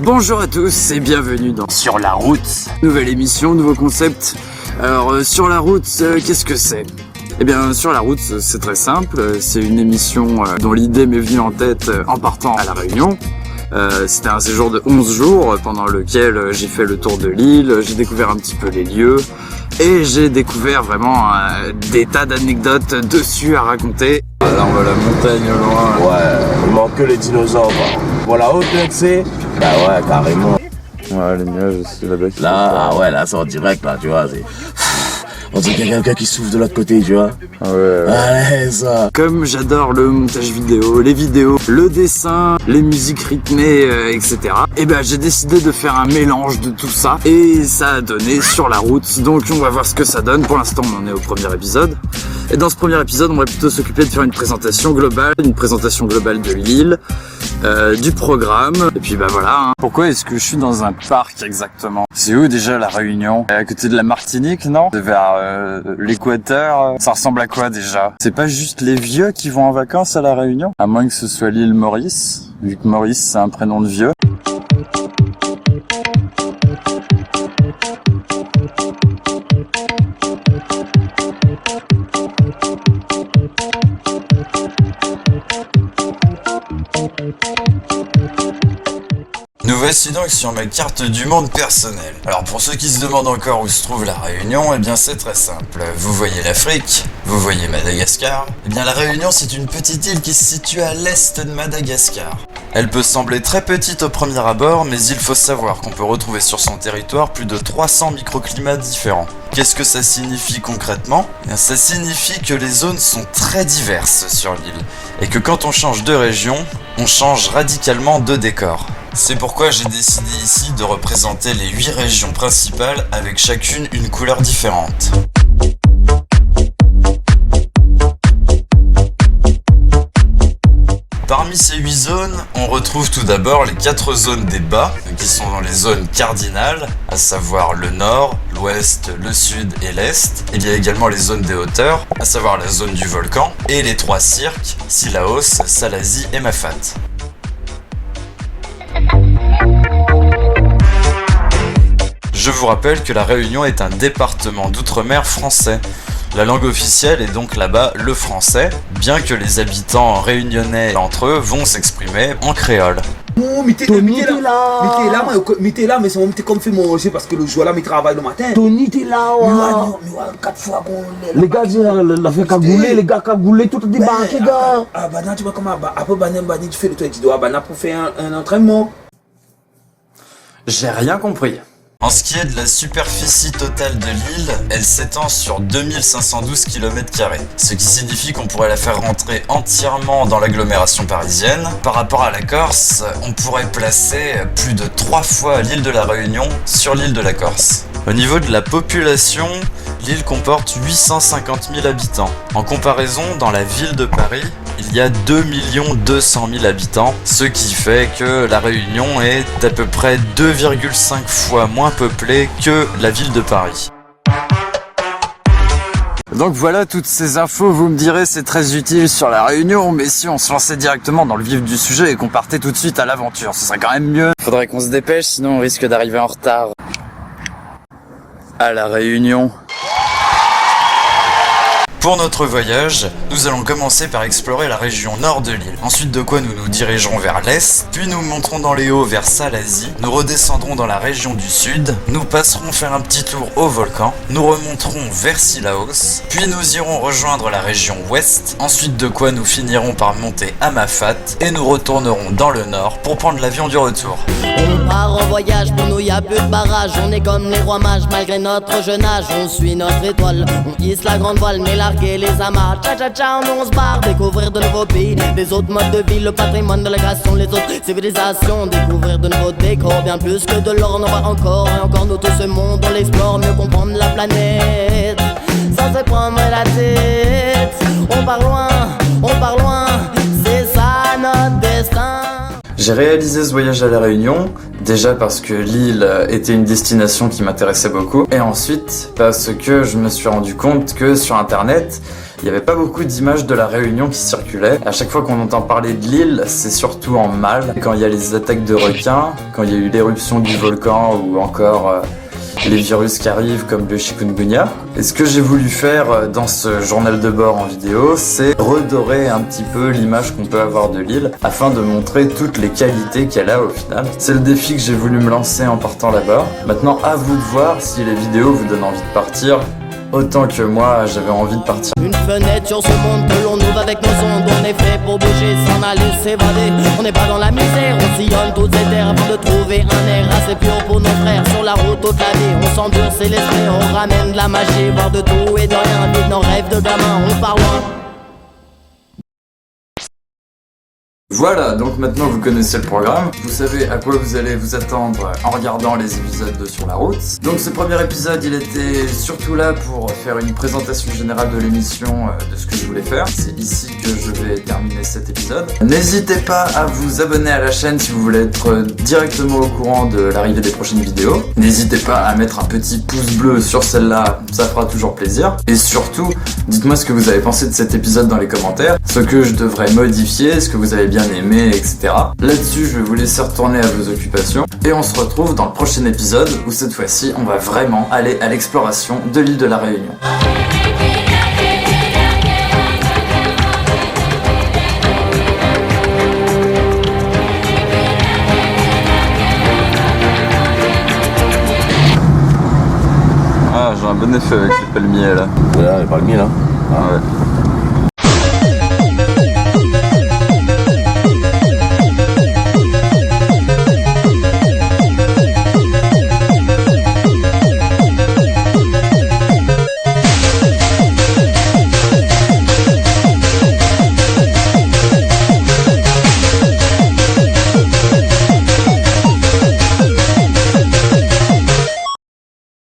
Bonjour à tous et bienvenue dans Sur la route. Nouvelle émission, nouveau concept. Alors sur la route, qu'est-ce que c'est ? Eh bien sur la route c'est très simple, c'est une émission dont l'idée m'est venue en tête en partant à La Réunion. C'était un séjour de 11 jours pendant lequel j'ai fait le tour de l'île, j'ai découvert un petit peu les lieux et j'ai découvert vraiment des tas d'anecdotes dessus à raconter. Là on voit la montagne au loin. Ouais, il manque que les dinosaures. Voilà, haute que c'est. Bah ouais, carrément. Ouais, les nuages aussi là-bas. Là, ah ouais, là c'est en direct là, tu vois. On dirait qu'il y a quelqu'un qui souffle de l'autre côté, tu vois. Ouais, ça. Comme j'adore le montage vidéo, les vidéos, le dessin, les musiques rythmées, etc. Et ben j'ai décidé de faire un mélange de tout ça et ça a donné Sur la route. Donc on va voir ce que ça donne. Pour l'instant on en est au premier épisode. Et dans ce premier épisode on va plutôt s'occuper de faire une présentation globale de l'île, du programme. Et puis bah voilà. Hein. Pourquoi est-ce que je suis dans un parc exactement ? C'est où déjà La Réunion ? À côté de la Martinique, non ? C'est vers l'équateur. Ça ressemble à quoi déjà ? C'est pas juste les vieux qui vont en vacances à La Réunion ? À moins que ce soit l'île Maurice, vu que Maurice c'est un prénom de vieux. Nous voici donc sur ma carte du monde personnelle. Alors pour ceux qui se demandent encore où se trouve La Réunion, eh bien c'est très simple. Vous voyez l'Afrique, vous voyez Madagascar. Eh bien La Réunion c'est une petite île qui se situe à l'est de Madagascar. Elle peut sembler très petite au premier abord, mais il faut savoir qu'on peut retrouver sur son territoire plus de 300 microclimats différents. Qu'est-ce que ça signifie concrètement ? Eh bien, ça signifie que les zones sont très diverses sur l'île, et que quand on change de région, on change radicalement de décor. C'est pourquoi j'ai décidé ici de représenter les 8 régions principales avec chacune une couleur différente. Parmi ces 8 zones, on retrouve tout d'abord les 4 zones des bas, qui sont dans les zones cardinales, à savoir le nord, l'ouest, le sud et l'est. Il y a également les zones des hauteurs, à savoir la zone du volcan, et les 3 cirques, Sillaos, Salazie et Mafat. Je vous rappelle que La Réunion est un département d'outre-mer français. La langue officielle est donc là-bas le français, bien que les habitants réunionnais entre eux vont s'exprimer en créole. Mais t'es là, mais c'est mon petit comme fait manger parce que le jour là, il travaille le matin. Tony, t'es là, ouais. Mais 4 fois qu'on Les gars, la fait cagoulé, les gars cagoulé, tout débarqué, gars. Ah, bah, tu vois comment, après, tu fais le truc, tu dois, pour faire un entraînement. J'ai rien compris. En ce qui est de la superficie totale de l'île, elle s'étend sur 2512 km², ce qui signifie qu'on pourrait la faire rentrer entièrement dans l'agglomération parisienne. Par rapport à la Corse, on pourrait placer plus de 3 fois l'île de la Réunion sur l'île de la Corse. Au niveau de la population, l'île comporte 850 000 habitants. En comparaison, dans la ville de Paris, il y a 2 200 000 habitants, ce qui fait que La Réunion est à peu près 2,5 fois moins peuplée que la ville de Paris. Donc voilà toutes ces infos, vous me direz c'est très utile sur La Réunion, mais si on se lançait directement dans le vif du sujet et qu'on partait tout de suite à l'aventure, ce serait quand même mieux. Faudrait qu'on se dépêche, sinon on risque d'arriver en retard à La Réunion. Pour notre voyage, nous allons commencer par explorer la région nord de l'île. Ensuite de quoi nous nous dirigerons vers l'est, puis nous monterons dans les hauts vers Salazie, nous redescendrons dans la région du sud, nous passerons faire un petit tour au volcan, nous remonterons vers Sillaos, puis nous irons rejoindre la région ouest, ensuite de quoi nous finirons par monter à Mafat, et nous retournerons dans le nord pour prendre l'avion du retour. On part en voyage, pour nous y a plus de barrage, on est comme les rois mages malgré notre jeune âge, on suit notre étoile, on hisse la grande voile, mais larguer les amarres, tcha on se barre, découvrir de nouveaux pays, des autres modes de vie, le patrimoine de la création, les autres civilisations, découvrir de nouveaux décors, bien plus que de l'or, on aura encore et encore nous tout ce monde, on l'explore, mieux comprendre la planète, sans se prendre la tête, on part loin, c'est ça notre destin. J'ai réalisé ce voyage à La Réunion, déjà parce que l'île était une destination qui m'intéressait beaucoup, et ensuite parce que je me suis rendu compte que sur internet, il n'y avait pas beaucoup d'images de La Réunion qui circulaient. reculait. À chaque fois qu'on entend parler de l'île, c'est surtout en mal. Quand il y a les attaques de requins, quand il y a eu l'éruption du volcan ou encore les virus qui arrivent comme le chikungunya. Et ce que j'ai voulu faire dans ce journal de bord en vidéo, c'est redorer un petit peu l'image qu'on peut avoir de l'île afin de montrer toutes les qualités qu'elle a au final. C'est le défi que j'ai voulu me lancer en partant là-bas. Maintenant, à vous de voir si les vidéos vous donnent envie de partir. Autant que moi, j'avais envie de partir. Une fenêtre sur ce monde que l'on ouvre avec nos ondes. On est fait pour bouger, s'en aller, s'évader. On n'est pas dans la misère, on sillonne toutes ces terres avant de trouver un air assez pur pour nos frères. Sur la route toute la vie, on s'endurcit l'esprit, on ramène de la magie, voir de tout et de rien. Vite nos rêves de gamin, on part loin. Voilà, donc maintenant vous connaissez le programme, vous savez à quoi vous allez vous attendre en regardant les épisodes de Sur la route. Donc ce premier épisode, il était surtout là pour faire une présentation générale de l'émission, de ce que je voulais faire. C'est ici que je vais terminer cet épisode. N'hésitez pas à vous abonner à la chaîne si vous voulez être directement au courant de l'arrivée des prochaines vidéos. N'hésitez pas à mettre un petit pouce bleu sur celle-là, ça fera toujours plaisir. Et surtout, dites-moi ce que vous avez pensé de cet épisode dans les commentaires, ce que je devrais modifier, ce que vous avez bien aimé, etc. Là-dessus, je vais vous laisser retourner à vos occupations et on se retrouve dans le prochain épisode où cette fois-ci, on va vraiment aller à l'exploration de l'île de la Réunion. Ah, j'ai un bon effet avec les palmiers là. Ouais, les palmiers là. Ah ouais.